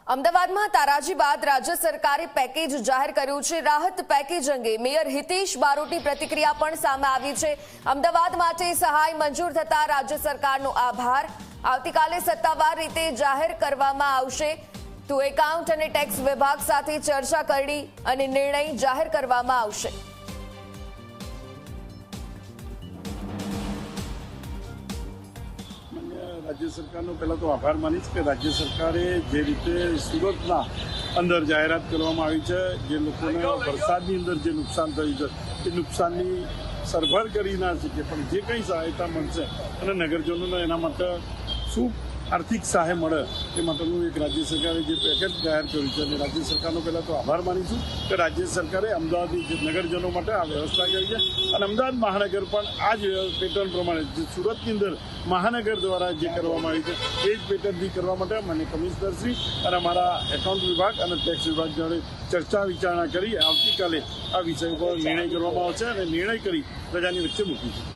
અમદાવાદમાં તારાજી બાદ રાજ્ય સરકારે પેકેજ જાહેર કર્યું છે। રાહત પેકેજ અંગે મેયર હિતેશ બારોટની પ્રતિક્રિયા પણ સામે આવી છે। અમદાવાદ માટે સહાય મંજૂર થતા રાજ્ય સરકારનો આભાર। આવતીકાલે સત્તાવાર રીતે જાહેર કરવામાં આવશે તો એકાઉન્ટ અને ટેક્સ વિભાગ સાથે ચર્ચા કરી અને નિર્ણય જાહેર કરવામાં આવશે। राज्य सरकार पहला तो आभार मानीश कि राज्य सरकारे जे रीते सूरतना अंदर जाहेरात करवामां आवी छे जे लोकोने वरसादनी अंदर जे नुकसान थयुं छे ए नुकसाननी सरभर करी ना शके पण जे कंई सहायता मळशे अने नगरजनोने एना माटे शुं आर्थिक सहाय मळे ए माटेनुं एक राज्य सरकारे जे पेकेज जाहेर कर्युं छे अने राज्य सरकारनो पहला तो आभार मानीशुं कि राज्य सरकारे अमदावादी नगरजनों माटे आ व्यवस्था करी छे अने अमदावाद महानगर पण आ ज पेटर्न प्रमाणे जे सूरतनी अंदर महानगर द्वारा जे करवामां आव्युं छे ए ज पेटर्नथी करवा माटे माननीय कमिशनरश्री अने अमारा एकाउंट विभाग अने टेक्स विभाग जोडे चर्चा विचारणा करी आवतीकाले आ विषय पर निर्णय करवामां आवशे अने निर्णय करी प्रजानी वच्चे मूकीशुं।